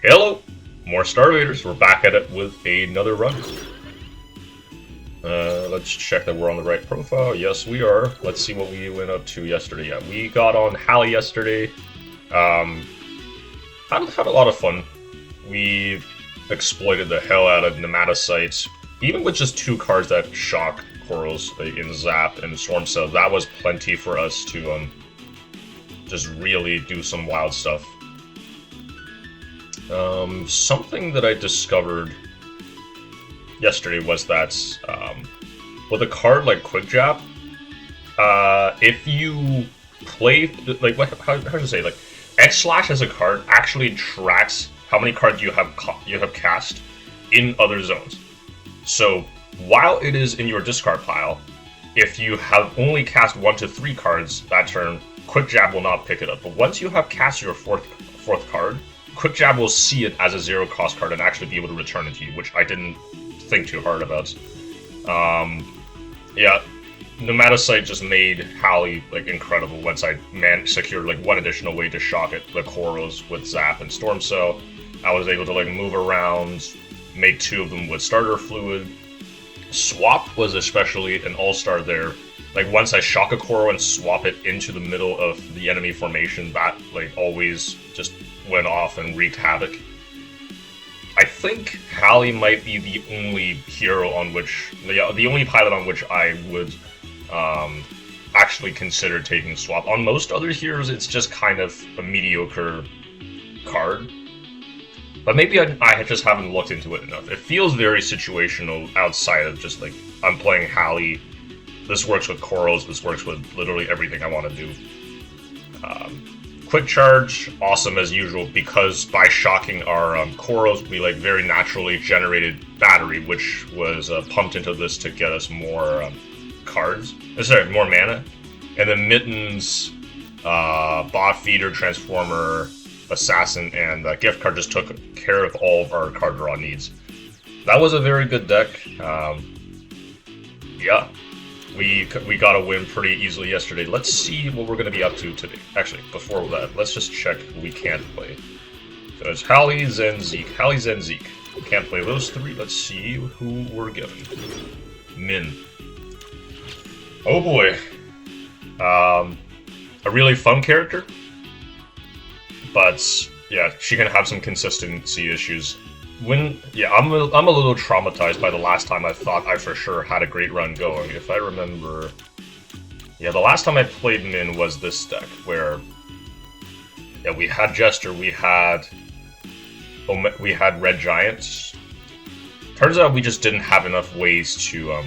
Hello! More Starvaders. We're back at it with another run. Let's check that we're on the right profile. Yes, we are. Let's see what we went up to yesterday. Yeah, we got on Heya yesterday. Had a lot of fun. We exploited the hell out of nematocytes. Even with just 2 cards that shock Corals in Zap and Storm Cell, that was plenty for us to just really do some wild stuff. Something that I discovered yesterday was that with a card like Quick Jab, if you play like how to say, like X Slash as a card actually tracks how many cards you have cast in other zones. So while it is in your discard pile, if you have only cast 1 to 3 cards that turn, Quick Jab will not pick it up. But once you have cast your fourth card, Quick Jab will see it as a 0-cost card and actually be able to return it to you, which I didn't think too hard about. Yeah, Nematocyte just made Hallie like incredible once I secured like 1 additional way to shock it, the Koros with Zap and Storm Cell. I was able to like move around, make 2 of them with Starter Fluid. Swap was especially an all-star there. Like once I shock a Koro and swap it into the middle of the enemy formation, that like always just went off and wreaked havoc. I think Hallie might be the only hero on which, the only pilot on which I would actually consider taking Swap. On most other heroes, it's just kind of a mediocre card. But maybe I just haven't looked into it enough. It feels very situational outside of just like, I'm playing Hallie, this works with Corals, this works with literally everything I want to do. Quick Charge, awesome as usual, because by shocking our Corals, we like very naturally generated Battery, which was pumped into this to get us more cards. Sorry, more mana. And then Mittens, Bot Feeder, Transformer, Assassin, and Gift Card just took care of all of our card draw needs. That was a very good deck. Yeah. We got a win pretty easily yesterday. Let's see what we're going to be up to today. Actually, before that, let's just check who we can't play. So it's Hallie, Zen, Zeke. Hallie, Zen, Zeke. We can't play those 3. Let's see who we're given. Min. Oh boy. A really fun character. But, yeah, she can have some consistency issues. I'm a little traumatized by the last time I thought I for sure had a great run going. If I remember, yeah, the last time I played Min was this deck, where, yeah, we had Jester, we had Red Giants. Turns out we just didn't have enough ways to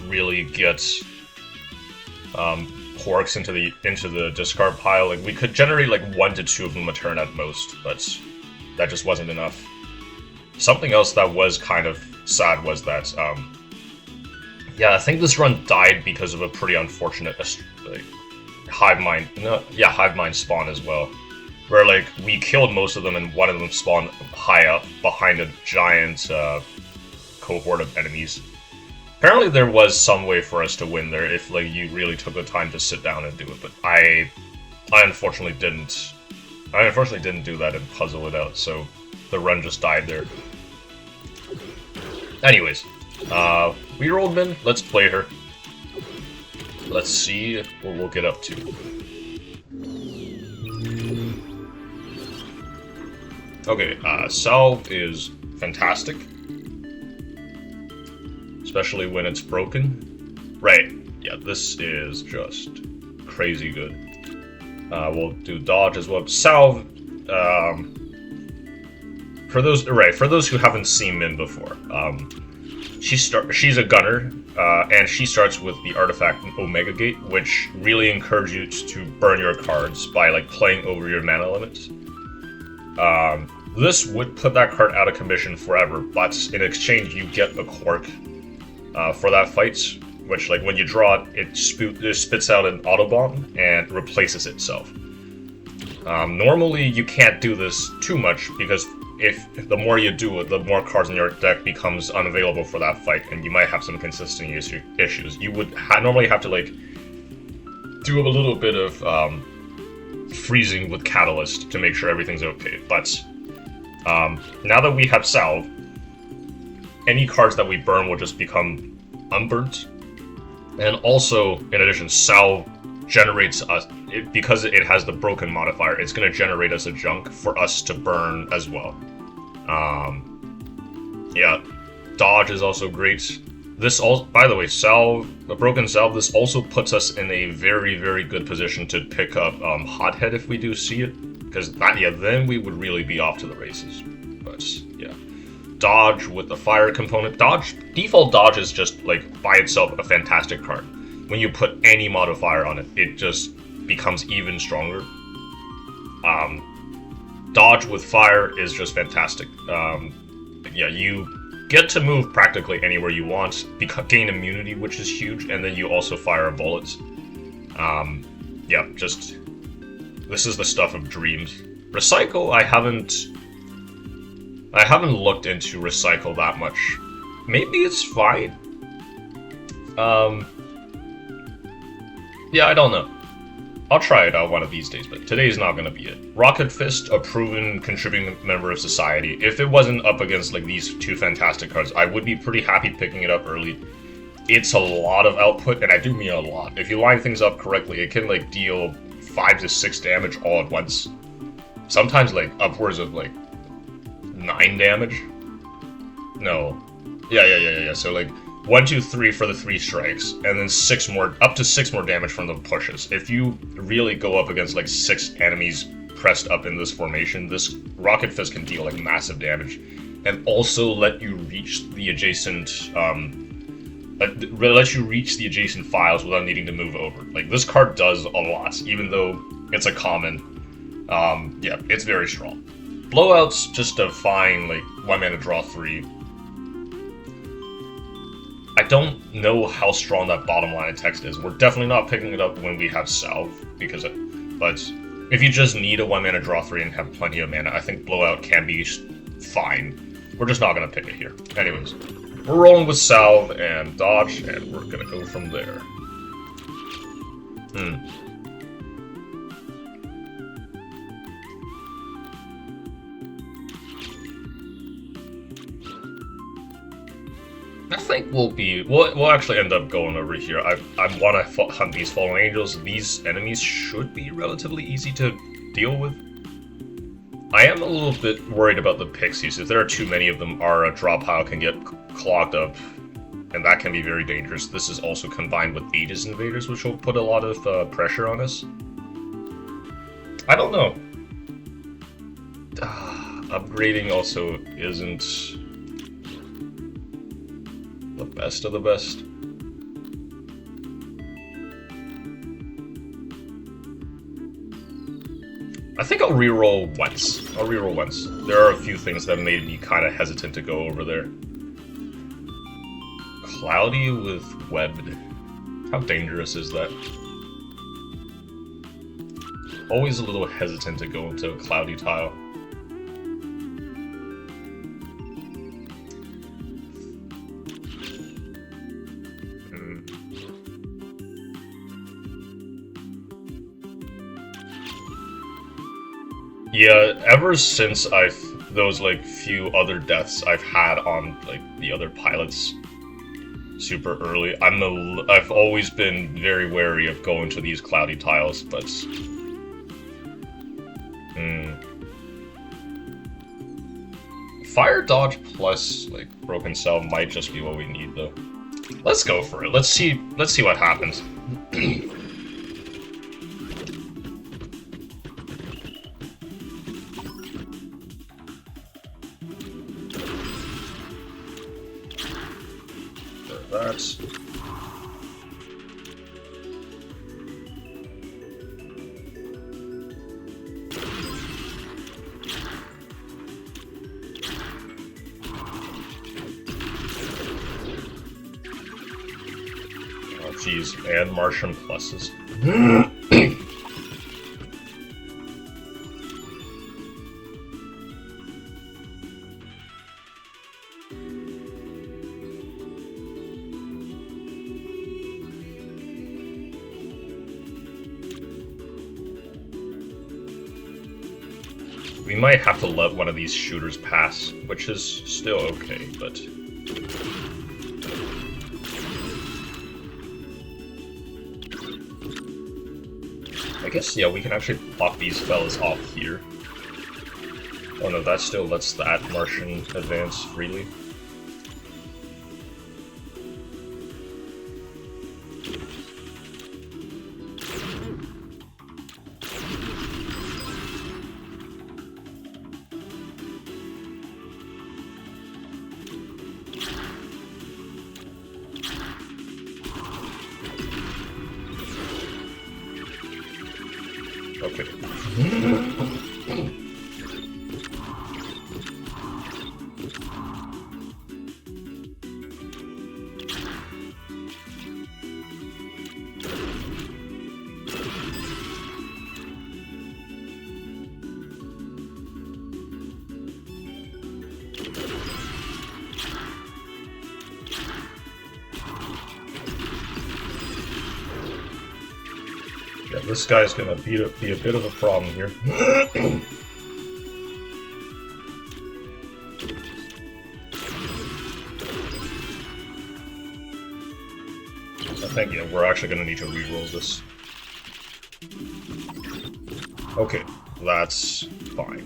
really get Porks into the discard pile. Like we could generate like 1 to 2 of them a turn at most, but that just wasn't enough. Something else that was kind of sad was that, yeah, I think this run died because of a pretty unfortunate like, Hive Mind spawn as well. Where, like, we killed most of them and one of them spawned high up behind a giant cohort of enemies. Apparently there was some way for us to win there if, like, you really took the time to sit down and do it, but I unfortunately didn't. I unfortunately didn't do that and puzzle it out, so the run just died there. Anyways, we rolled Min. Let's play her. Let's see what we'll get up to. Okay, Salve is fantastic. Especially when it's broken. Right, yeah, this is just crazy good. We'll do dodge as well. Salve, for those who haven't seen Min before, she's a gunner, and she starts with the artifact Omega Gate, which really encourages you to burn your cards by like playing over your mana limits. This would put that card out of commission forever, but in exchange you get a Quark for that fight, which, like, when you draw it, it spits out an Autobomb and replaces itself. Normally, you can't do this too much, because if the more you do it, the more cards in your deck becomes unavailable for that fight, and you might have some consistency issues. You would normally have to, like, do a little bit of freezing with Catalyst to make sure everything's okay. But now that we have Salve, any cards that we burn will just become unburnt. And also, in addition, Salve generates us, because it has the broken modifier, it's going to generate us a junk for us to burn as well. Yeah, dodge is also great. This all, by the way, Salve, the broken Salve, this also puts us in a very, very good position to pick up Hothead if we do see it, because that, yeah, then we would really be off to the races. But yeah, dodge with the fire component. Default dodge is just like by itself a fantastic card. When you put any modifier on it, it just becomes even stronger. Dodge with fire is just fantastic. Yeah, you get to move practically anywhere you want, gain immunity, which is huge, and then you also fire bullets. Yeah, just this is the stuff of dreams. Recycle, I haven't looked into recycle that much. Maybe it's fine. Yeah, I don't know. I'll try it out one of these days, but today's not gonna be it. Rocket Fist, a proven contributing member of society. If it wasn't up against like these two fantastic cards, I would be pretty happy picking it up early. It's a lot of output, and I do mean a lot. If you line things up correctly, it can like deal 5 to 6 damage all at once. Sometimes like upwards of like 9 damage. No. Yeah. So like 1, 2, 3 for the 3 strikes, and then 6 more, up to 6 more damage from the pushes. If you really go up against like 6 enemies pressed up in this formation, this Rocket Fist can deal like massive damage, and also let you reach the adjacent, files without needing to move over. Like this card does a lot, even though it's a common. Yeah, it's very strong. Blowout's just a fine like 1 mana draw 3. I don't know how strong that bottom line of text is. We're definitely not picking it up when we have Salve, but if you just need a 1 mana draw 3 and have plenty of mana, I think Blowout can be fine. We're just not going to pick it here. Anyways, we're rolling with Salve and dodge, and we're going to go from there. I think we'll actually end up going over here. I want to hunt these fallen angels. These enemies should be relatively easy to deal with. I am a little bit worried about the pixies. If there are too many of them, our draw pile can get clogged up, and that can be very dangerous. This is also combined with Aegis invaders, which will put a lot of pressure on us. I don't know. Upgrading also isn't the best of the best. I think I'll reroll once. There are a few things that made me kind of hesitant to go over there. Cloudy with webbed. How dangerous is that? Always a little hesitant to go into a cloudy tile. Yeah, ever since those like few other deaths I've had on like the other pilots super early, I've always been very wary of going to these cloudy tiles, but Fire dodge plus like broken cell might just be what we need though. Let's go for it. Let's see what happens. That's Jeez, and Martian pluses. We might have to let one of these shooters pass, which is still okay, but... I guess, yeah, we can actually pop these fellas off here. Oh no, that still lets that Martian advance freely. Okay. Yeah, this guy's gonna be a bit of a problem here. I think, yeah, we're actually gonna need to reroll this. Okay, that's fine.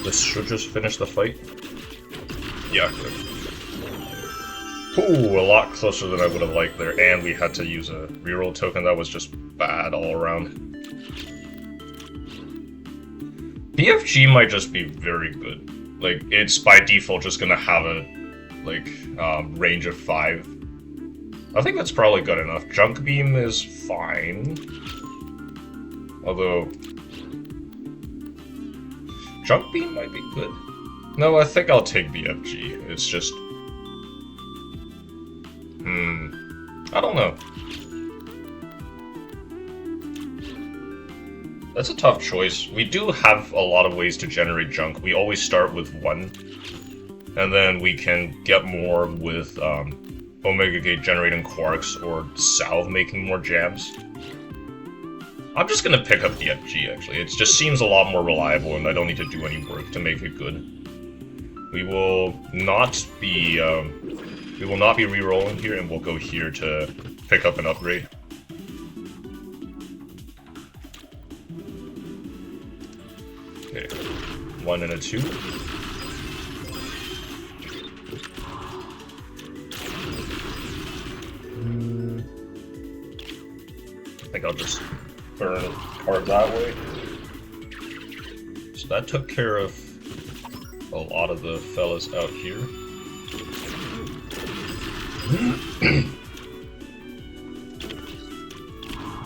This should just finish the fight. Yeah, good. Ooh, a lot closer than I would have liked there, and we had to use a reroll token. That was just bad all around. BFG might just be very good. Like, it's by default just gonna have a, like, range of 5. I think that's probably good enough. Junk Beam is fine. Although... Junk Beam might be good. No, I think I'll take BFG. It's just... I don't know. That's a tough choice. We do have a lot of ways to generate junk. We always start with 1. And then we can get more with Omega Gate generating quarks or Salve making more jams. I'm just gonna pick up BFG, actually. It just seems a lot more reliable and I don't need to do any work to make it good. We will not be re-rolling here, and we'll go here to pick up an upgrade. Okay, 1 and a 2. I think I'll just burn a card that way. So that took care of a lot of the fellas out here.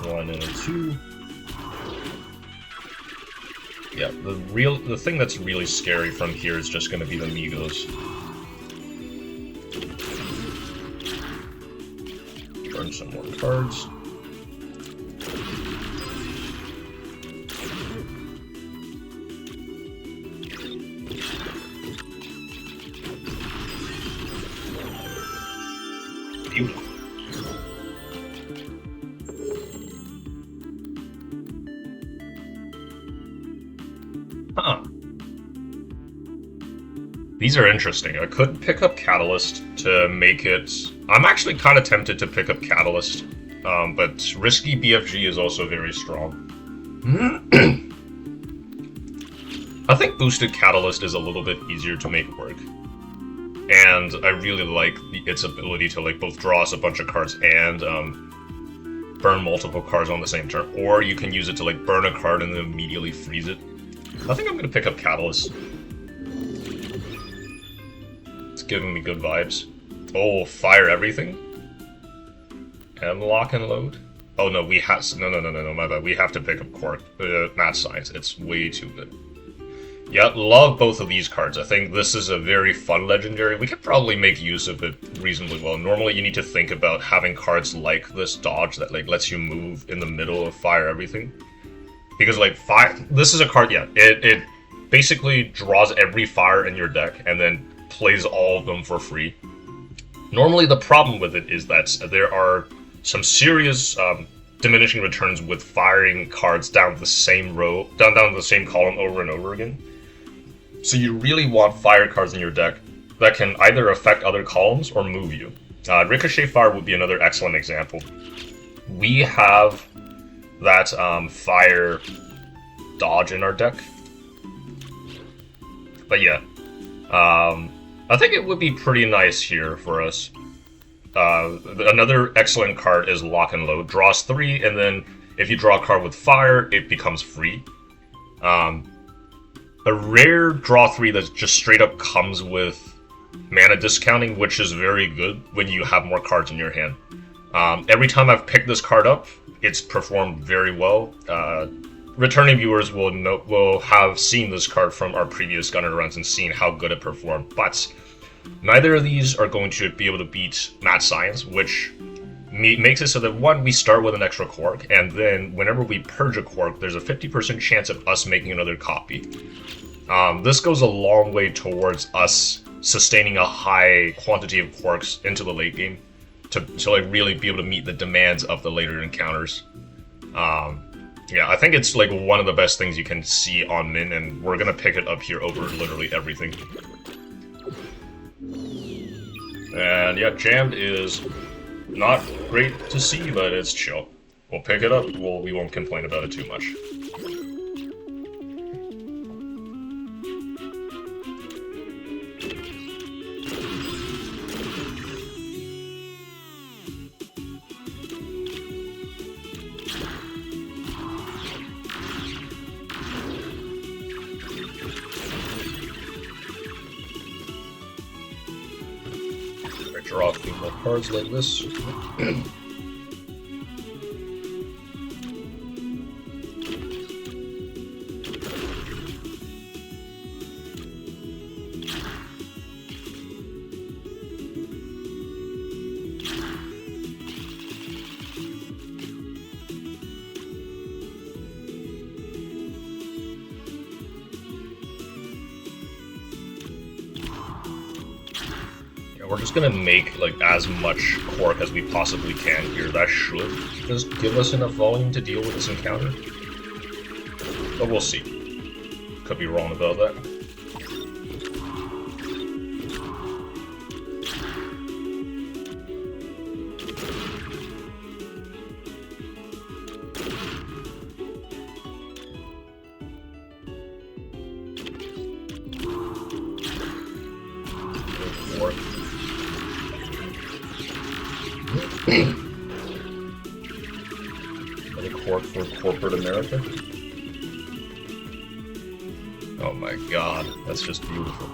1 and a 2. Yeah, the thing that's really scary from here is just going to be the Migos. Burn some more cards. Beautiful. Huh. These are interesting. I could pick up Catalyst to make it... I'm actually kind of tempted to pick up Catalyst, but risky BFG is also very strong. I think boosted Catalyst is a little bit easier to make work. And I really like its ability to like both draw us a bunch of cards and burn multiple cards on the same turn. Or you can use it to like burn a card and then immediately freeze it. I think I'm gonna pick up Catalyst. It's giving me good vibes. Oh, fire everything? And lock and load? Oh no, we have no, my bad. We have to pick up Math Science. It's way too good. Yeah, love both of these cards. I think this is a very fun legendary. We could probably make use of it reasonably well. Normally you need to think about having cards like this dodge that like lets you move in the middle of fire everything. Because like this is a card, yeah, it basically draws every fire in your deck and then plays all of them for free. Normally, the problem with it is that there are some serious diminishing returns with firing cards down the same row, down the same column over and over again. So you really want fire cards in your deck that can either affect other columns or move you. Ricochet Fire would be another excellent example. We have that fire dodge in our deck. But yeah, I think it would be pretty nice here for us. Another excellent card is Lock and Load. Draws 3, and then if you draw a card with fire, it becomes free. A rare draw 3 that just straight up comes with mana discounting, which is very good when you have more cards in your hand. Every time I've picked this card up, it's performed very well. Returning viewers will have seen this card from our previous Gunner runs and seen how good it performed, but neither of these are going to be able to beat Mad Science, which makes it so that, one, we start with an extra Quark, and then whenever we purge a Quark, there's a 50% chance of us making another copy. This goes a long way towards us sustaining a high quantity of Quarks into the late game to like really be able to meet the demands of the later encounters. Yeah, I think it's like one of the best things you can see on Min, and we're gonna pick it up here over literally everything. And yeah, Jammed is not great to see, but it's chill. We'll pick it up, we won't complain about it too much. Draw a few more cards like this. We're just gonna make like as much Quark as we possibly can here. That should just give us enough volume to deal with this encounter. But we'll see. Could be wrong about that. Another Quark for corporate America. Oh my god, that's just beautiful.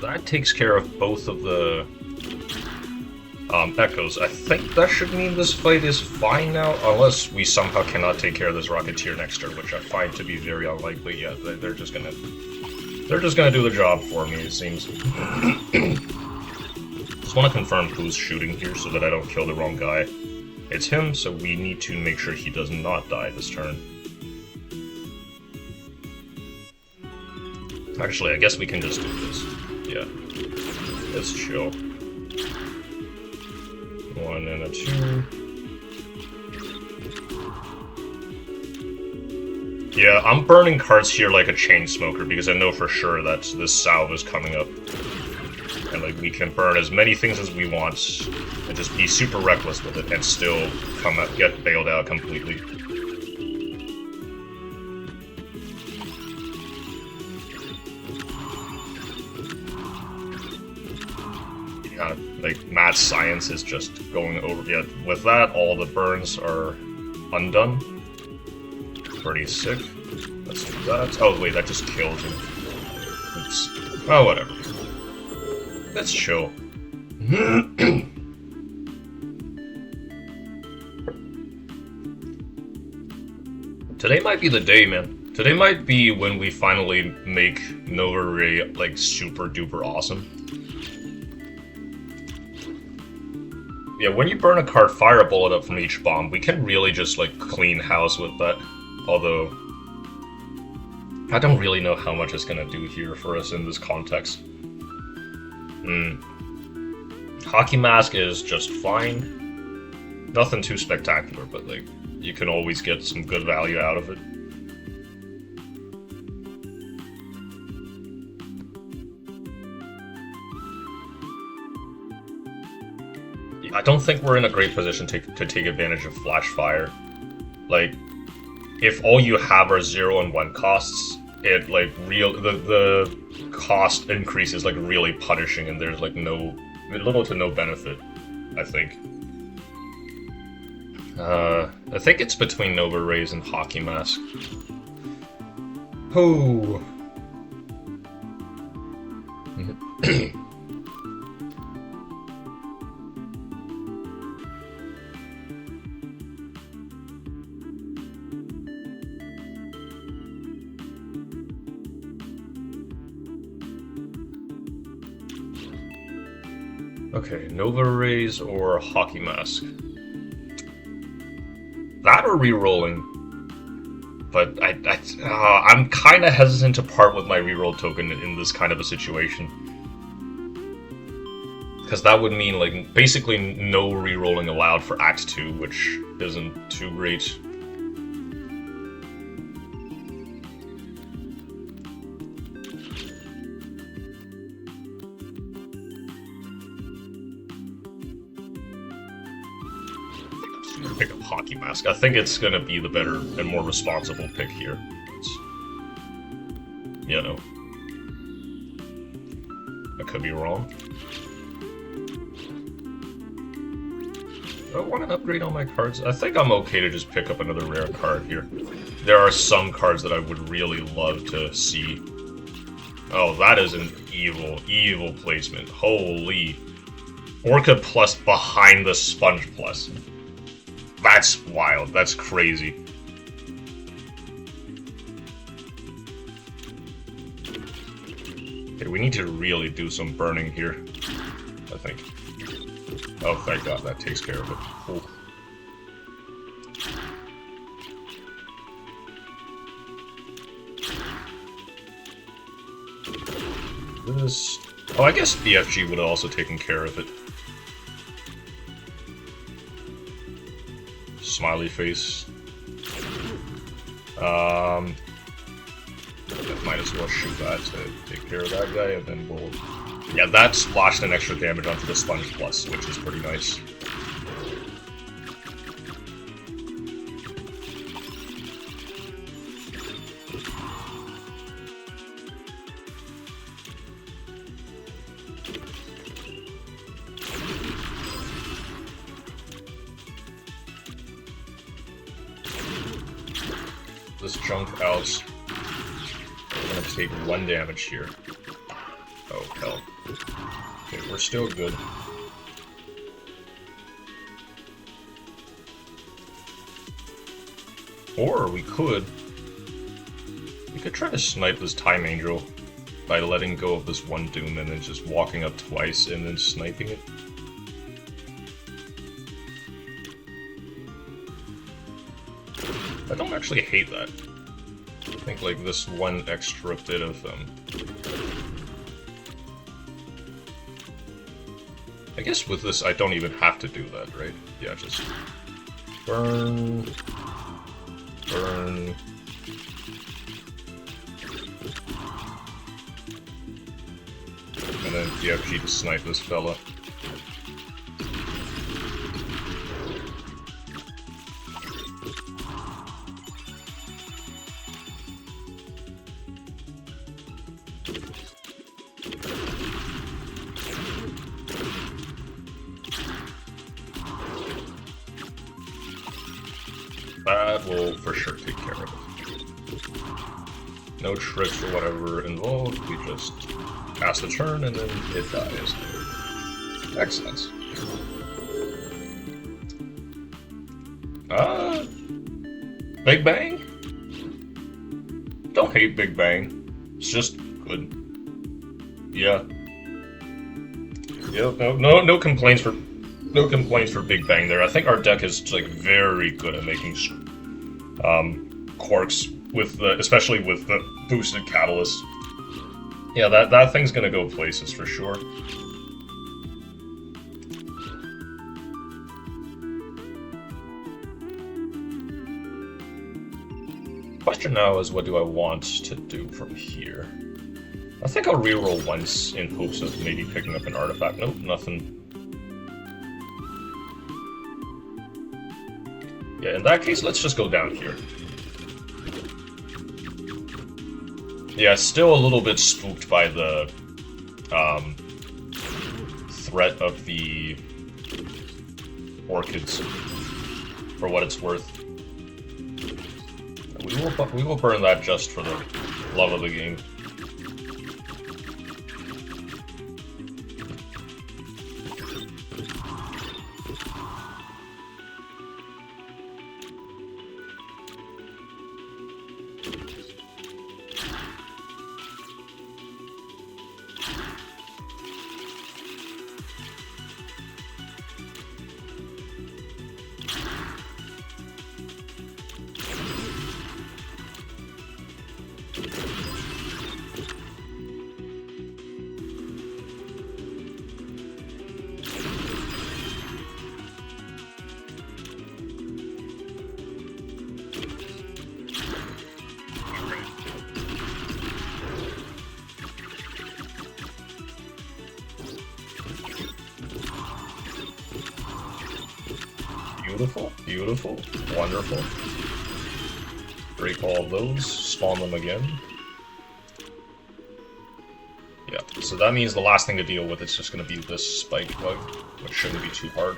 That takes care of both of the echoes. I think that should mean this fight is fine now, unless we somehow cannot take care of this Rocketeer next turn, which I find to be very unlikely. Yeah, they're just gonna do the job for me, it seems. Just want to confirm who's shooting here so that I don't kill the wrong guy. It's him, so we need to make sure he does not die this turn. Actually, I guess we can just do this. Yeah, let's chill. 1 and a 2. Yeah, I'm burning cards here like a chain smoker because I know for sure that this salve is coming up. And like we can burn as many things as we want and just be super reckless with it and still get bailed out completely. Yeah, like mad science is just going over. Yeah, with that, all the burns are undone. Pretty sick. Let's do that. Oh wait, that just kills him. Oops. Oh, whatever. Let's chill. Today might be the day, man. Today might be when we finally make Nova Ray, like, super duper awesome. Yeah, when you burn a card, fire a bullet up from each bomb. We can really just, like, clean house with that. Although, I don't really know how much it's gonna do here for us in this context. Hockey Mask is just fine. Nothing too spectacular, but like, you can always get some good value out of it. I don't think we're in a great position to take advantage of Flash Fire. Like, if all you have are 0 and 1 costs, it like the cost increase is like really punishing, and there's like little to no benefit, I think. I think it's between Nova Rays and Hockey Mask. Oh. Okay, Nova Rays or Hockey Mask. That or rerolling. But I'm kind of hesitant to part with my reroll token in this kind of a situation. Because that would mean, like, basically no rerolling allowed for Act 2, which isn't too great. Pick up Hockey Mask. I think it's gonna be the better and more responsible pick here. You know, I could be wrong. Do I want to upgrade all my cards? I think I'm okay to just pick up another rare card here. There are some cards that I would really love to see. Oh, that is an evil placement. Holy. Orca plus behind the Sponge plus. That's wild. That's crazy. Okay, we need to really do some burning here, I think. Oh, thank God, that takes care of it. Ooh. This... Oh, I guess BFG would have also taken care of it. Smiley face. Might as well shoot that to take care of that guy, and then we'll... Yeah, that splashed an extra damage onto the Sponge Plus, which is pretty nice. This junk out. We're gonna take 1 damage here. Oh, hell. Okay, we're still good. Or we could try to snipe this Time Angel by letting go of this 1 Doom and then just walking up twice and then sniping it. I don't actually hate that. I think like this 1 extra bit of I guess with this I don't even have to do that, right? Yeah, just burn, burn, and PFG to snipe this fella. That will for sure take care of it. No tricks or whatever involved, we just pass the turn and then it dies. Excellent. Big Bang? Don't hate Big Bang. It's just good. Yeah. Yeah, no complaints for Big Bang there. I think our deck is like very good at making quirks with especially with the boosted catalyst. Yeah, that thing's gonna go places for sure. Question now is, what do I want to do from here? I think I'll reroll once in hopes of maybe picking up an artifact. Nope, nothing. Yeah, in that case, let's just go down here. Yeah, still a little bit spooked by the threat of the orchids, for what it's worth. We will burn that just for the love of the game. Beautiful, beautiful, wonderful. Break all of those, spawn them again. Yeah, so that means the last thing to deal with is just going to be this spike bug, which shouldn't be too hard.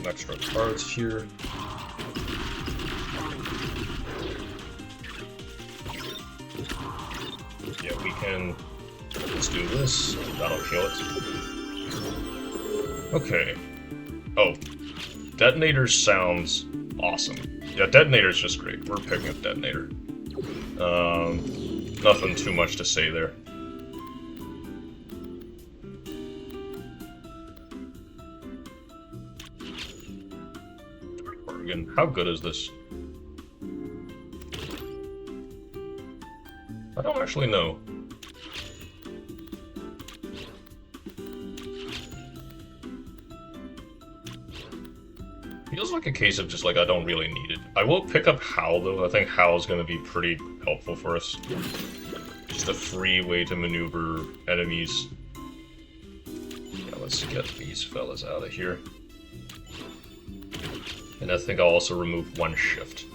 Extra cards here. Yeah, we can. Let's do this. That'll kill it. Okay. Oh, Detonator sounds awesome. Yeah, Detonator's just great. We're picking up Detonator. Nothing too much to say there. How good is this? I don't actually know. Feels like a case of just like, I don't really need it. I will pick up Howl though. I think Howl is going to be pretty helpful for us. Just a free way to maneuver enemies. Yeah, let's get these fellas out of here. And I think I'll also remove one shift.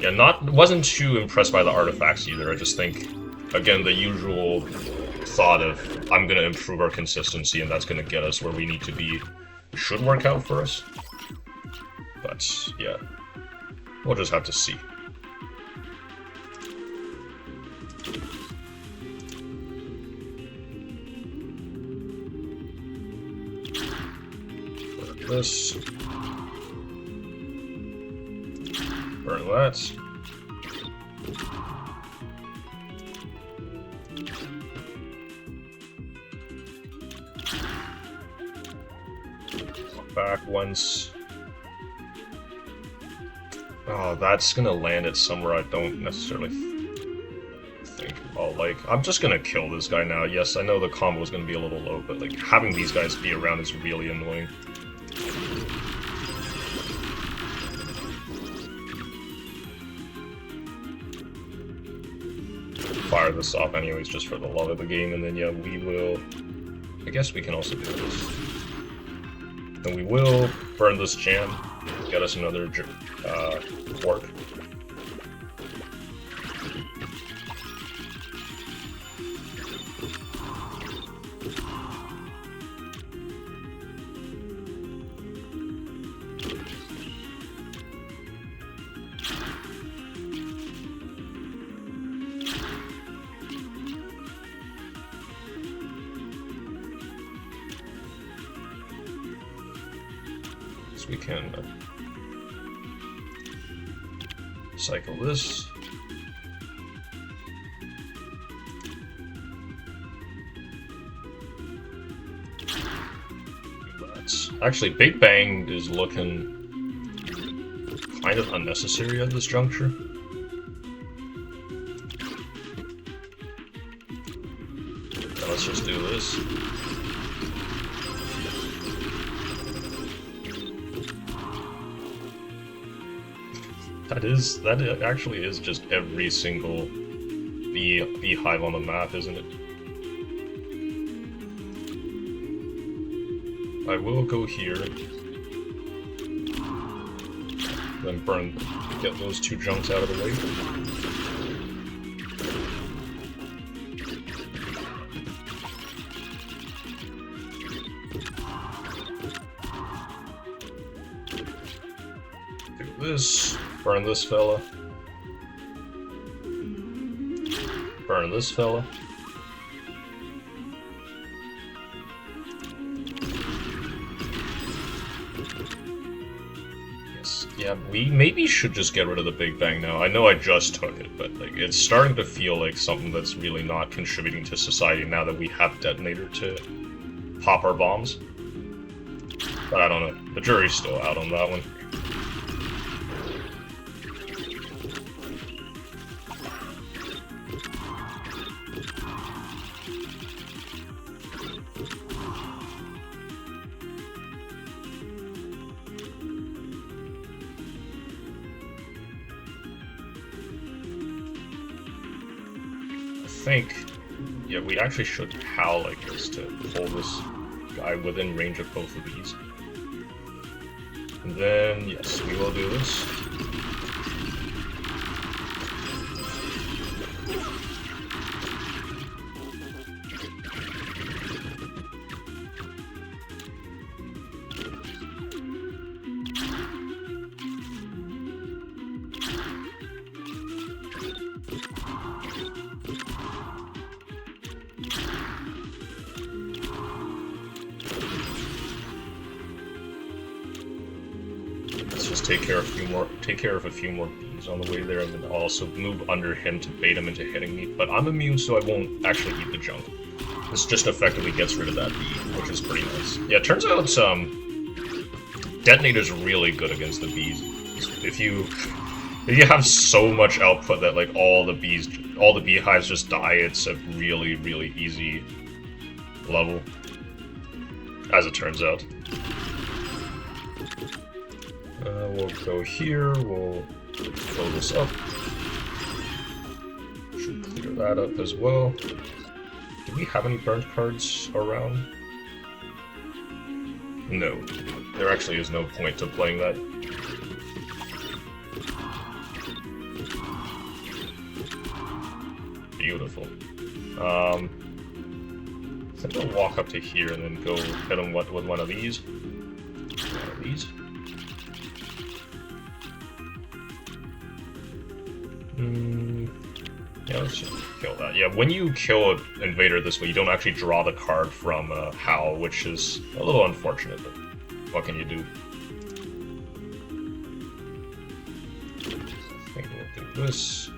Yeah, wasn't too impressed by the artifacts either. I just think, again, the usual thought of, I'm gonna improve our consistency and that's gonna get us where we need to be, should work out for us. But, yeah. We'll just have to see. Burn this. Burn that. Back once. Oh, that's gonna land it somewhere I don't necessarily Oh, like, I'm just gonna kill this guy now. Yes, I know the combo is gonna be a little low, but, like, having these guys be around is really annoying. Fire this off anyways, just for the love of the game, and then, yeah, we will... I guess we can also do this. And we will burn this jam, get us another quark. We can cycle this. Actually, Big Bang is looking kind of unnecessary at this juncture. Now let's just do this. That actually is just every single beehive on the map, isn't it? I will go here, then get those two junks out of the way. Do this. Burn this fella. Burn this fella. Yes, yeah, we maybe should just get rid of the Big Bang now. I know I just took it, but like it's starting to feel like something that's really not contributing to society now that we have Detonator to pop our bombs. But I don't know. The jury's still out on that one. I think, yeah, we actually should howl like this to pull this guy within range of both of these. And then, yes, we will do this. Let's just take care of a few more bees on the way there, and then I'll also move under him to bait him into hitting me. But I'm immune, so I won't actually eat the junk. This just effectively gets rid of that bee, which is pretty nice. Yeah, it turns out Detonator's really good against the bees. If you have so much output that like all the beehives just die, it's a really, really easy level, as it turns out. We'll go here, we'll fill this up. Should clear that up as well. Do we have any burnt cards around? No. There actually is no point to playing that. Beautiful. I think I'll walk up to here and then go hit him with one of these. One of these. Yeah, let's just kill that. Yeah, when you kill an invader this way, you don't actually draw the card from Howl, which is a little unfortunate, but what can you do? I think we'll do this.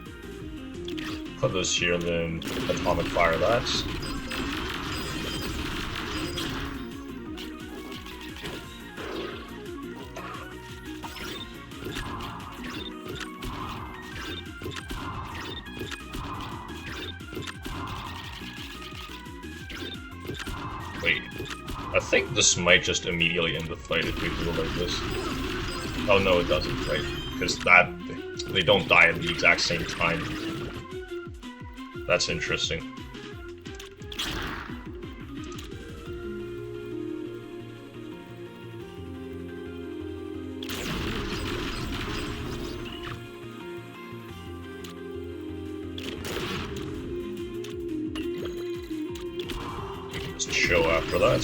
Put this here, and then atomic fire that. think this might just immediately end the fight if we do it like this. Oh no, it doesn't, right? Because they don't die at the exact same time. That's interesting. Just chill after that.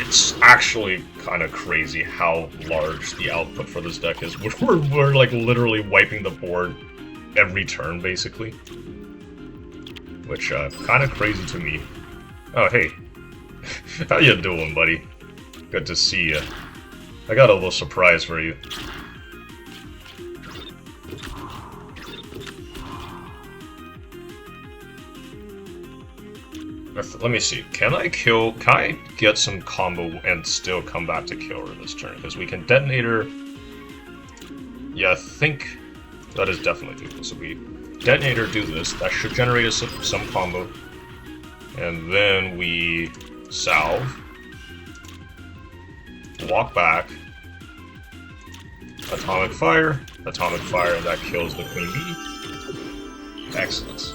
It's actually kind of crazy how large the output for this deck is. We're like literally wiping the board every turn, basically. Which, kind of crazy to me. Oh, hey. How you doing, buddy? Good to see you. I got a little surprise for you. Let me see. Can I get some combo and still come back to kill her this turn? Because we can detonator. Yeah, I think that is definitely doable. So we detonator, do this. That should generate us some combo. And then we salve. Walk back. Atomic fire, and that kills the queen bee. Excellent.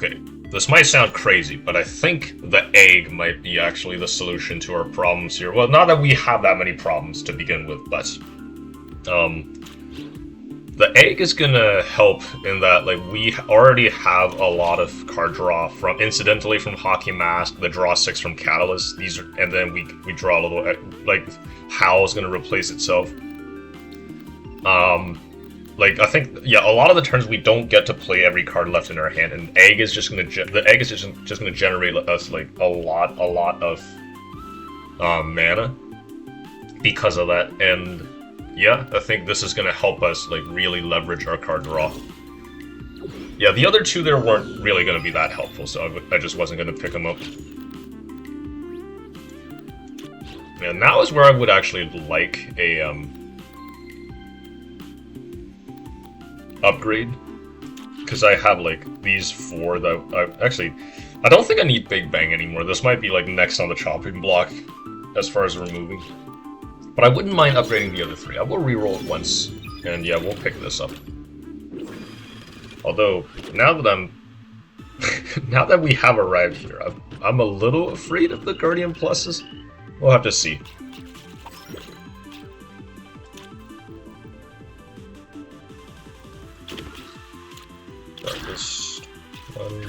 Okay, this might sound crazy, but I think the egg might be actually the solution to our problems here. Well, not that we have that many problems to begin with, but the egg is gonna help in that, like, we already have a lot of card draw from, incidentally, from Hockey Mask, the draw 6 from Catalyst, and then we draw a little, like, Howl's gonna replace itself. Like, I think, yeah, a lot of the turns we don't get to play every card left in our hand, and the egg is just gonna generate us, like, a lot of mana because of that, and yeah, I think this is gonna help us, like, really leverage our card draw. Yeah, the other two there weren't really gonna be that helpful, so I just wasn't gonna pick them up. Yeah, now is where I would actually like a, upgrade, because I have, like, these 4 that actually, I don't think I need Big Bang anymore. This might be, like, next on the chopping block as far as removing, but I wouldn't mind upgrading the other 3. I will reroll it once, and yeah, we'll pick this up. Although now that now that we have arrived here, I'm a little afraid of the Guardian Pluses. We'll have to see. This one.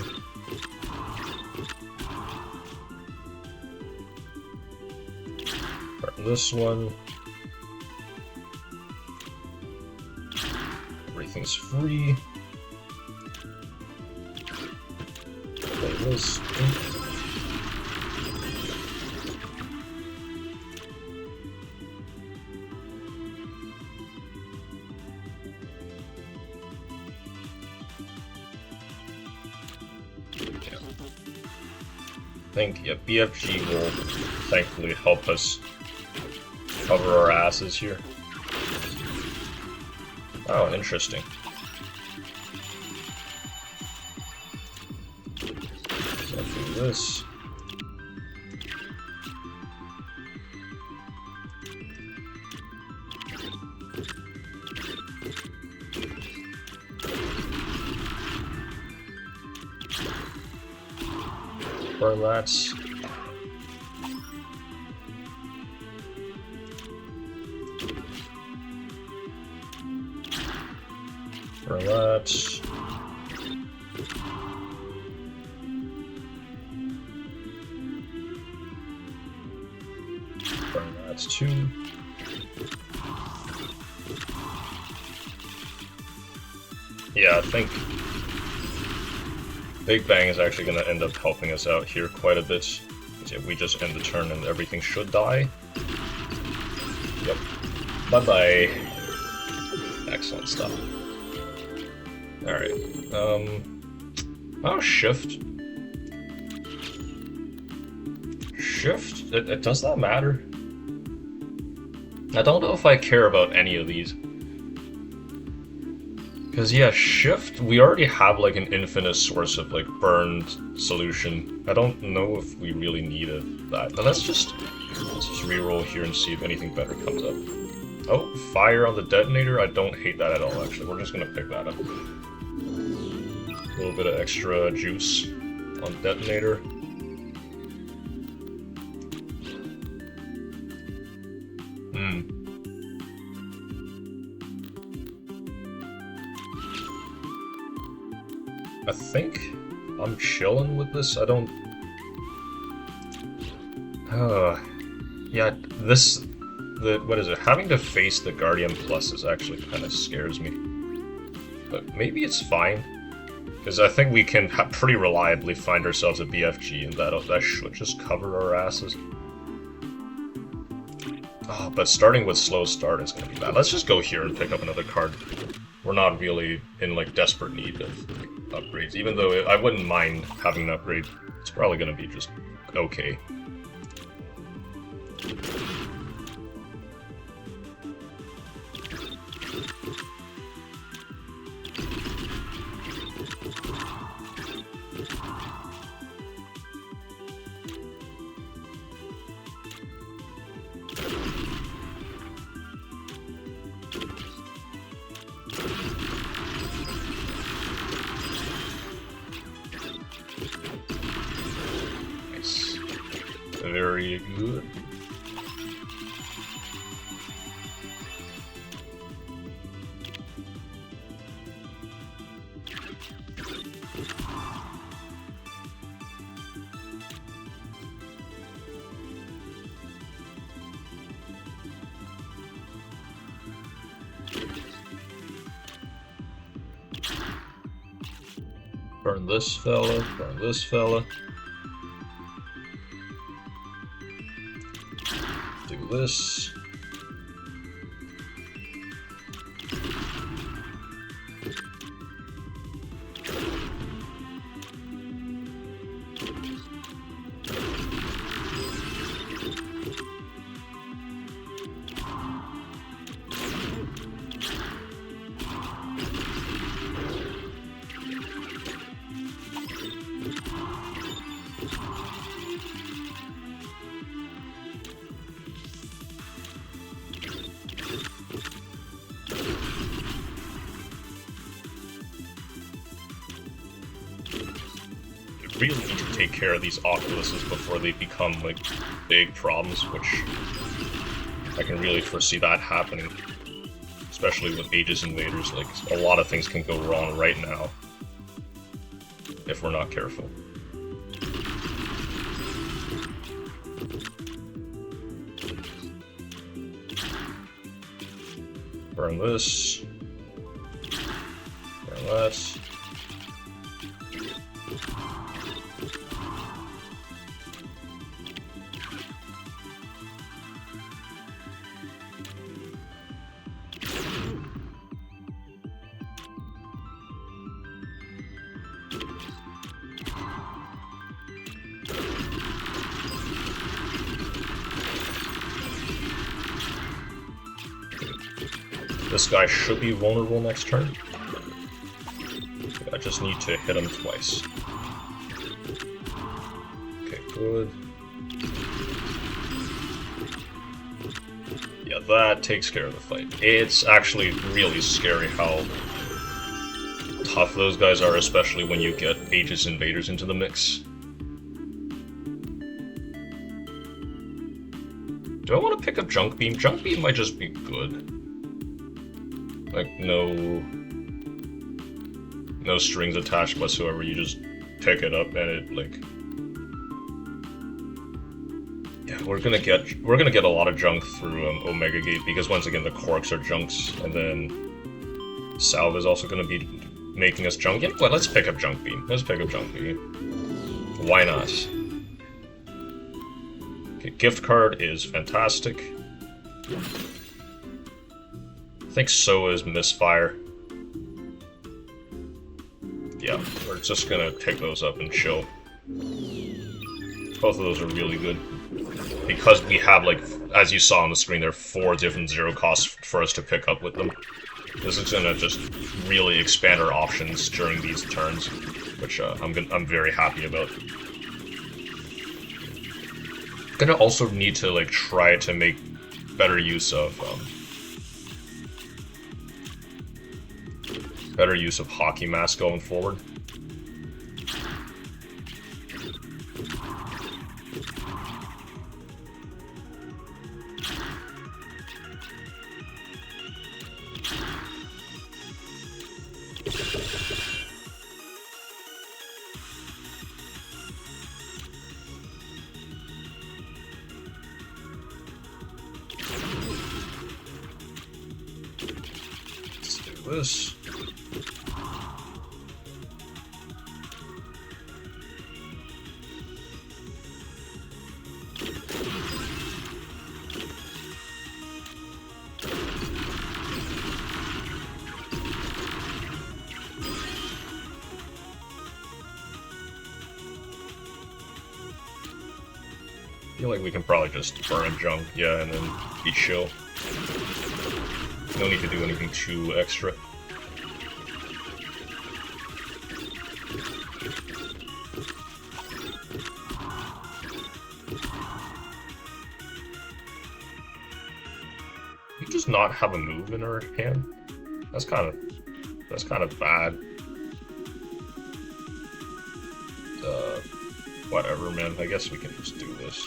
This one. Everything's free. Play this. I think, yeah, BFG will thankfully help us cover our asses here. Oh, interesting. So I'll do this. Relax. Relax. Burn that too. Yeah, I think Big Bang is actually going to end up helping us out here quite a bit. If we just end the turn and everything should die. Yep. Bye-bye. Excellent stuff. Alright. Oh, shift. Shift? Does that matter? I don't know if I care about any of these. Because, yeah, shift, we already have, like, an infinite source of, like, burned solution. I don't know if we really needed that. But let's just reroll here and see if anything better comes up. Oh, fire on the detonator? I don't hate that at all, actually. We're just gonna pick that up. A little bit of extra juice on detonator. I think I'm chilling with this. I don't... yeah, this... what is it? Having to face the Guardian Plus is actually kind of scares me. But maybe it's fine. Because I think we can pretty reliably find ourselves a BFG, and that should just cover our asses. Oh, but starting with slow start is going to be bad. Let's just go here and pick up another card. We're not really in, like, desperate need of upgrades. Even though I wouldn't mind having an upgrade, it's probably going to be just okay. Very good. Burn this fella, burn this fella. Do this. Really need to take care of these Oculuses before they become, like, big problems, which I can really foresee that happening. Especially with Aegis Invaders, like, a lot of things can go wrong right now if we're not careful. Burn this. Burn that. This guy should be vulnerable next turn. I just need to hit him twice. Okay, good. Yeah, that takes care of the fight. It's actually really scary how tough those guys are, especially when you get Aegis Invaders into the mix. Do I want to pick up Junk Beam? Junk Beam might just be good. Like, no strings attached whatsoever, you just pick it up and it, like... Yeah, we're gonna get a lot of junk through Omega Gate because once again the Quarks are junks, and then Salve is also gonna be making us junk. Yeah, well, let's pick up Junk Beam. Let's pick up Junk Beam. Why not? Okay, gift card is fantastic. I think so is Misfire. Yeah, we're just gonna pick those up and chill. Both of those are really good. Because we have, like, as you saw on the screen, there are 4 different zero costs for us to pick up with them. This is gonna just really expand our options during these turns, which I'm very happy about. Gonna also need to, like, try to make better use of Hockey Mask going forward. Let's do this. I feel like we can probably just burn junk, yeah, and then be chill. No need to do anything too extra. We just not have a move in our hand. That's kind of bad. Whatever, man. I guess we can just do this.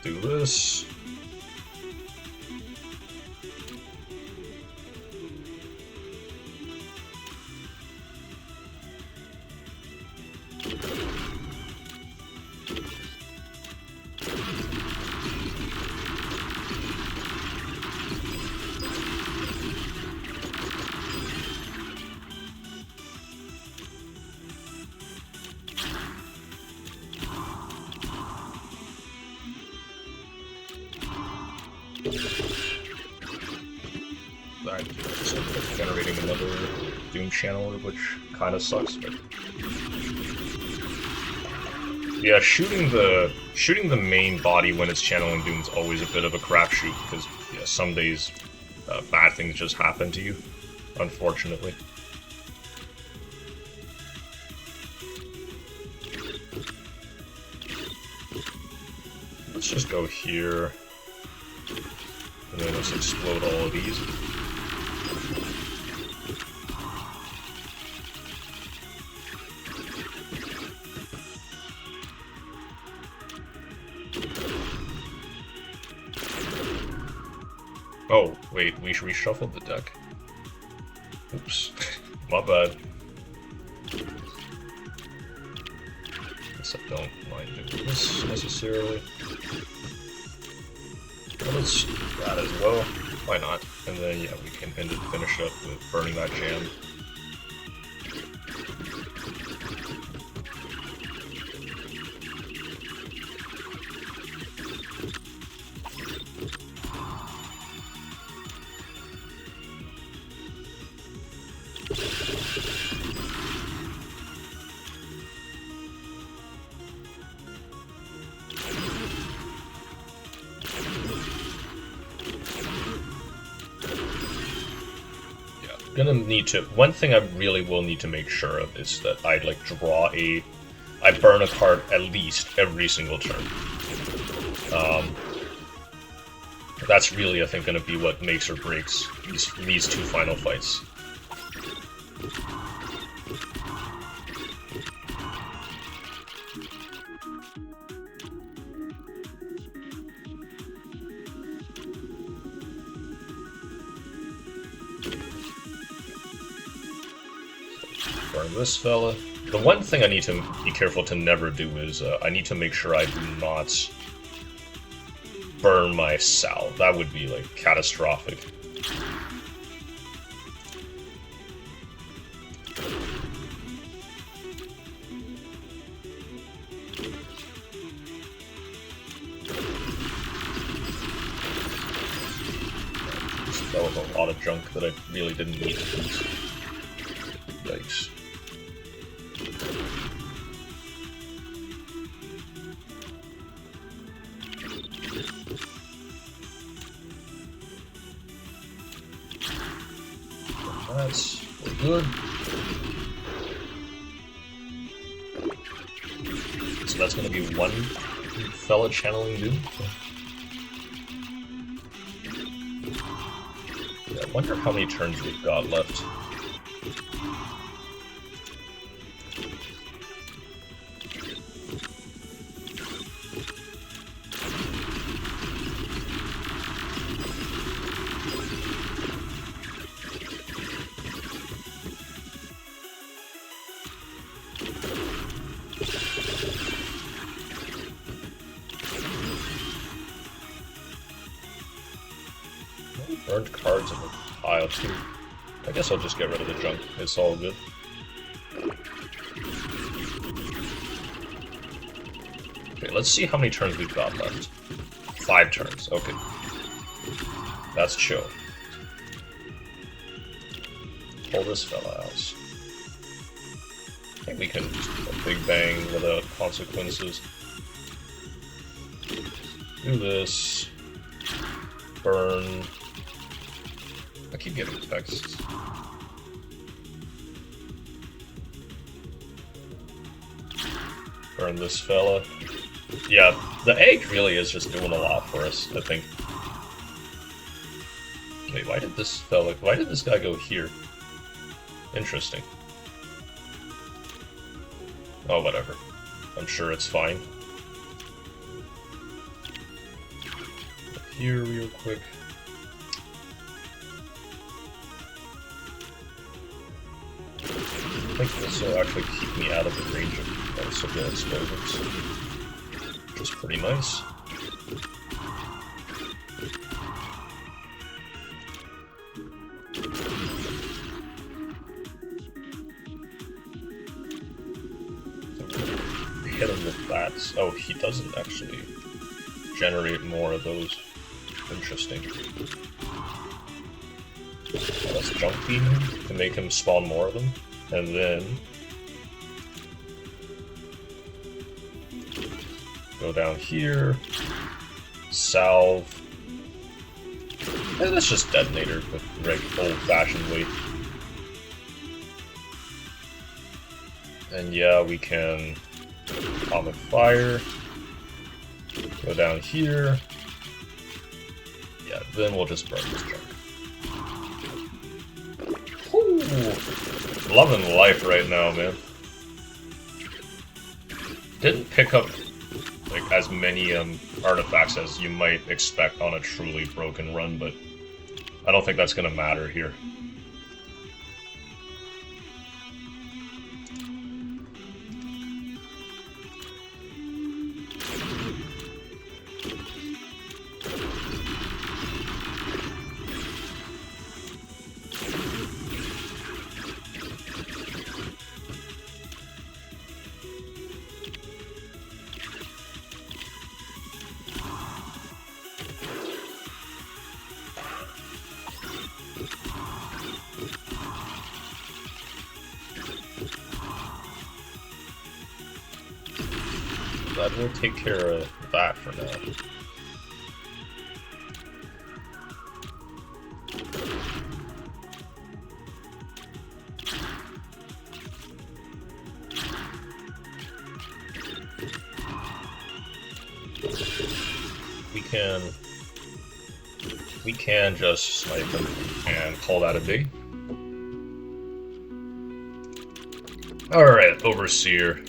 Do this. Generating another Doom channeler, which kind of sucks, but yeah, shooting the main body when it's channeling Doom is always a bit of a crapshoot because yeah, some days bad things just happen to you, unfortunately. Let's just go here, and then let's explode all of these. Oh, wait, we reshuffled the deck. Oops. My bad. Guess I don't mind doing this necessarily. Well, let's do that as well. Why not? And then, yeah, we can finish up with burning that jam. Gonna need to. One thing I really will need to make sure of is that I burn a card at least every single turn. That's really, I think, gonna be what makes or breaks these 2 final fights. Burn this fella. The one thing I need to be careful to never do is I need to make sure I do not burn my salve. That would be like catastrophic. That was a lot of junk that I really didn't need to use. Yikes. We're good. So that's gonna be one fella channeling Doom. Yeah, I wonder how many turns we've got left. Burned cards in the pile too. I guess I'll just get rid of the junk. It's all good. Okay, let's see how many turns we've got left. 5 turns. Okay. That's chill. Pull this fella out. I think we can just do a big bang without consequences. Do this. Burn. I keep getting texts. Burn this fella. Yeah, the egg really is just doing a lot for us, I think. Wait, why did this guy go here? Interesting. Oh, whatever. I'm sure it's fine. Here real quick. I think this will actually keep me out of the range of those civil explosions, which is pretty nice. Hit him with that. Oh, he doesn't actually generate more of those. Interesting. Let's jump beam him to make him spawn more of them. And then go down here, salve, and that's just detonator with right old-fashioned way. And yeah, we can atomic fire, go down here, yeah, then we'll just burn this junk. Loving life right now, man. Didn't pick up like as many artifacts as you might expect on a truly broken run, but I don't think that's gonna matter here. That will take care of that for now. We can just snipe him and call that a day. Alright, Overseer.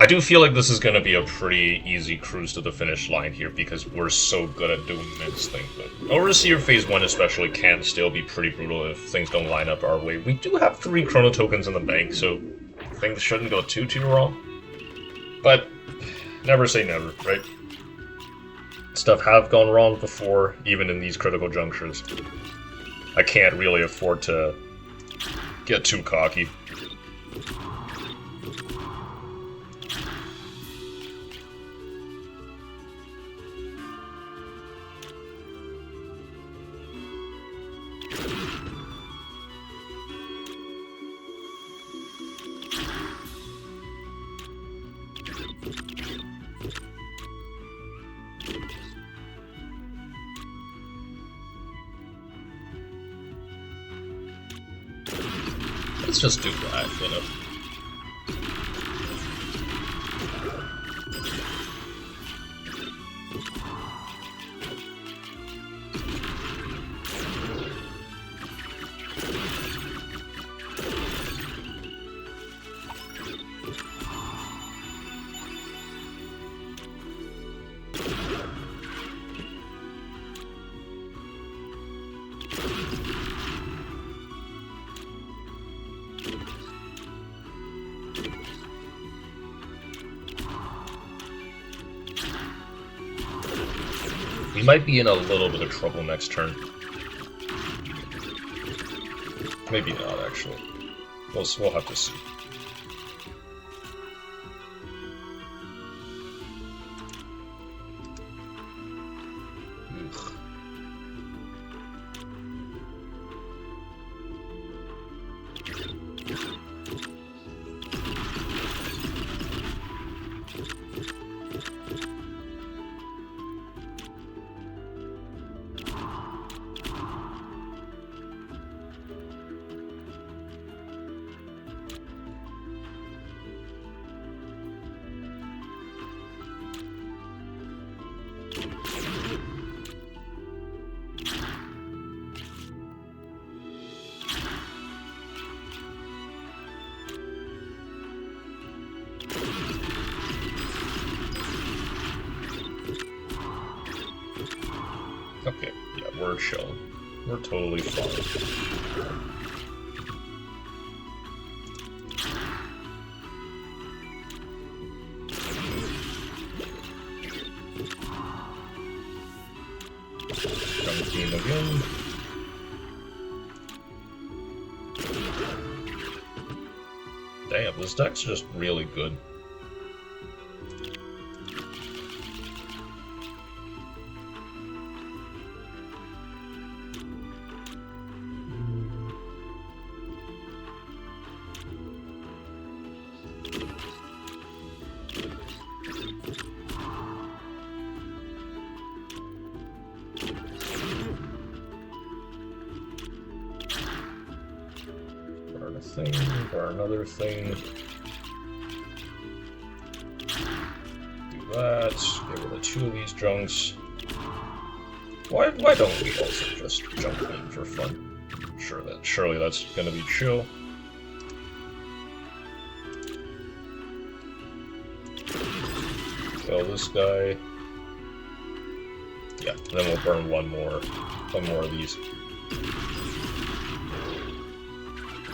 I do feel like this is going to be a pretty easy cruise to the finish line here because we're so good at doing this thing. But Overseer Phase 1 especially can still be pretty brutal if things don't line up our way. We do have 3 Chrono Tokens in the bank, so things shouldn't go too wrong. But never say never, right? Stuff have gone wrong before, even in these critical junctures. I can't really afford to get too cocky. Let's just do that, you know. We might be in a little bit of trouble next turn. Maybe not, actually. We'll have to see. Ugh. Okay, yeah, we're chilling. We're totally fine. Jump in again. Damn, this deck's just really good. Burn a thing, burn another thing. Do that, get rid of 2 of these junks. Why don't we also just jump in for fun? Surely that's gonna be chill. Kill this guy. Yeah, then we'll burn one more of these.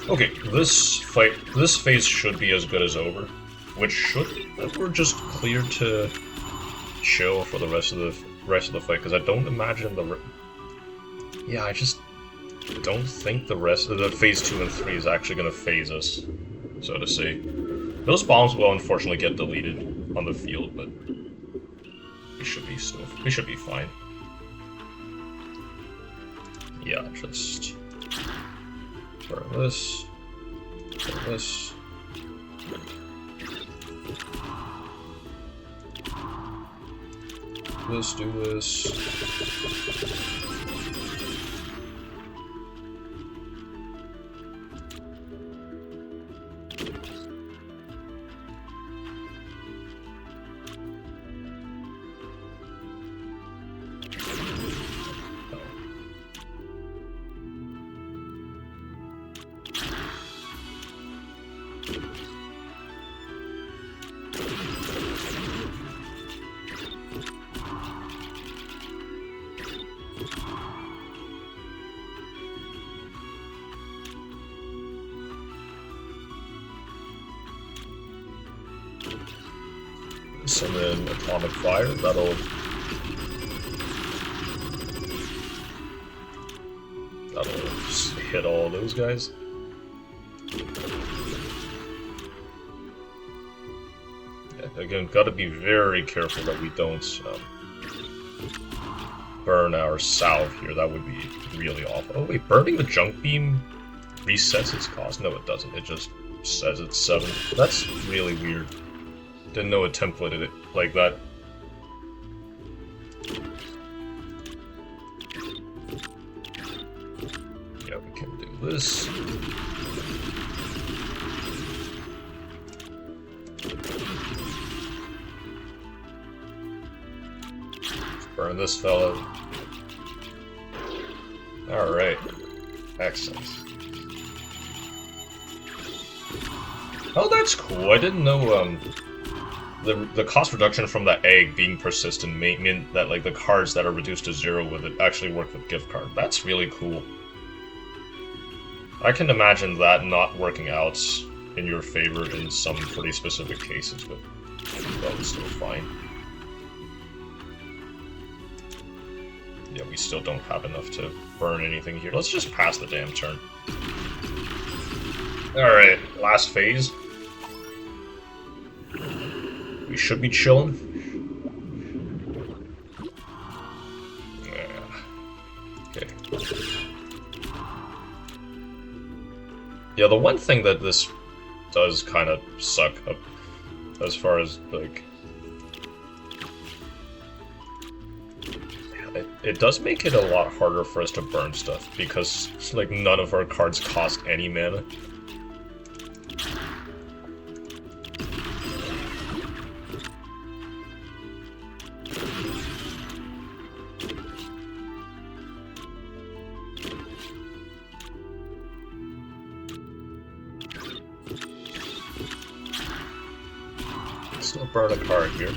Okay, this phase should be as good as over, which should we're just cleared to chill for the rest of the fight because I don't imagine I just don't think the rest of the phase 2 and 3 is actually gonna phase us, so to say. Those bombs will unfortunately get deleted on the field, but we should be fine. Yeah, just burn this. Burn this. Do this. Summon Atomic Fire, that'll just hit all those guys. Yeah, again, gotta be very careful that we don't burn our salve here, that would be really awful. Oh wait, burning the Junk Beam resets its cost? No it doesn't, it just says it's 7. That's really weird. Didn't know it templated it like that. Yeah, we can do this. Let's burn this fella. Alright. Excellent. Oh, that's cool. I didn't know, the cost reduction from that egg being persistent meant that like the cards that are reduced to 0 with it actually work with gift card. That's really cool. I can imagine that not working out in your favor in some pretty specific cases, but that was still fine. Yeah, we still don't have enough to burn anything here. Let's just pass the damn turn. Alright, last phase. We should be chilling. Okay. Yeah, the one thing that this does kind of suck up as far as, like... It does make it a lot harder for us to burn stuff, because, like, none of our cards cost any mana. Still burn a card here.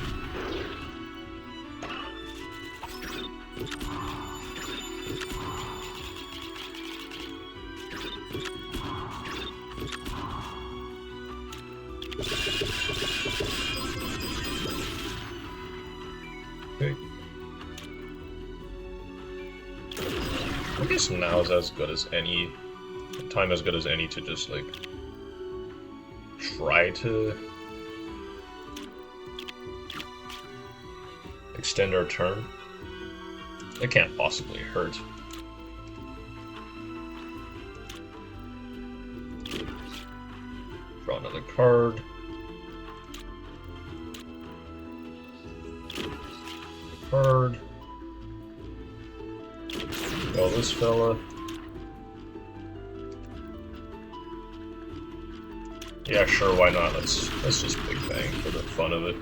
Okay. I guess now is as good as any time as good as any to just like try to extend our turn. It can't possibly hurt. Draw another card. Card. Draw this fella. Yeah, sure, why not? Let's just big bang for the fun of it.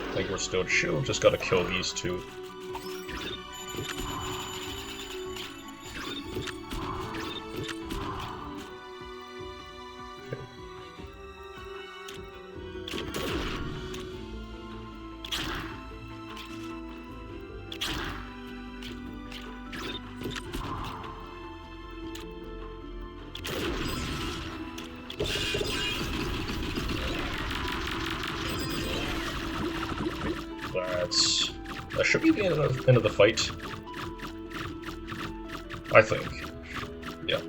I think we're still chill, just gotta kill these two. That should be the end of the fight. I think. Yeah.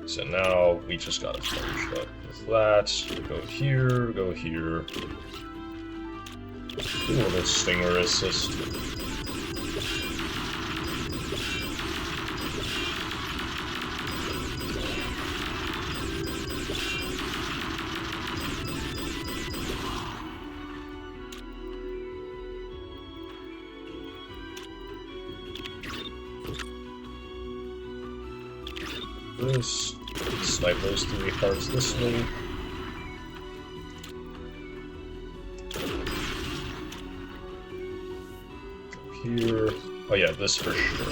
So now we just gotta finish up with that. Go here, go here. Do a little stinger assist. this. Snipe those 3 cards this way. Here. Oh yeah, this for sure.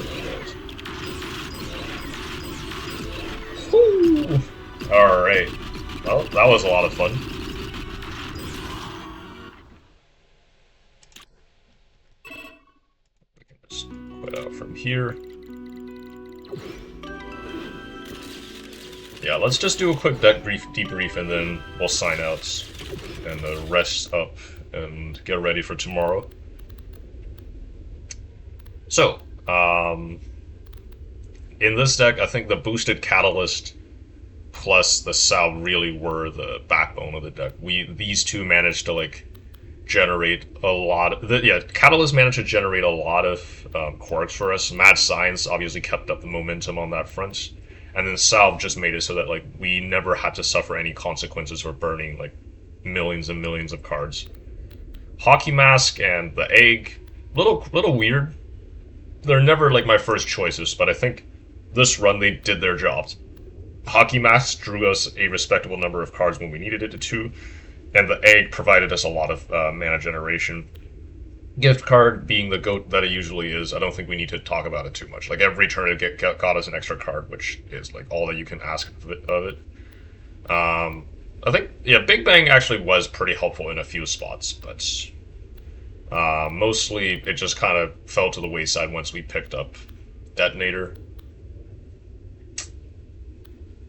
Alright. Well, that was a lot of fun. We can just quit out from here. Yeah, let's just do a quick deck debrief and then we'll sign out and rest up and get ready for tomorrow. So, in this deck, I think the boosted Catalyst plus the Salve really were the backbone of the deck. These two managed to like generate a lot of Catalyst managed to generate a lot of quirks for us. Mad Science obviously kept up the momentum on that front, and then Salve just made it so that like we never had to suffer any consequences for burning like millions and millions of cards. Hockey Mask and the Egg, little weird. They're never like my first choices, but I think this run they did their jobs. Hockey Mask drew us a respectable number of cards when we needed it to, and the Egg provided us a lot of mana generation. Gift Card being the GOAT that it usually is, I don't think we need to talk about it too much. Like every turn it got us an extra card, which is like all that you can ask of it. I think, yeah, Big Bang actually was pretty helpful in a few spots, but mostly it just kind of fell to the wayside once we picked up Detonator.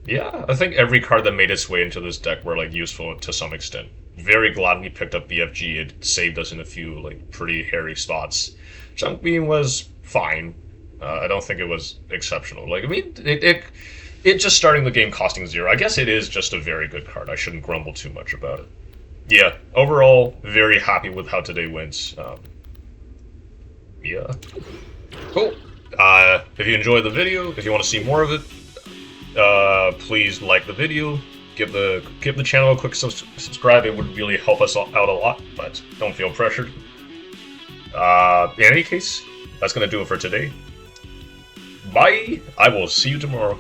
Yeah, I think every card that made its way into this deck were like useful to some extent. Very glad we picked up BFG. It saved us in a few like pretty hairy spots. Junk Beam was fine. I don't think it was exceptional. Like I mean, it just starting the game costing 0. I guess it is just a very good card. I shouldn't grumble too much about it. Yeah, overall, very happy with how today went. Yeah. Cool. If you enjoyed the video, if you want to see more of it, please like the video. Give the channel a quick subscribe. It would really help us out a lot, but don't feel pressured. In any case, that's gonna do it for today. Bye! I will see you tomorrow.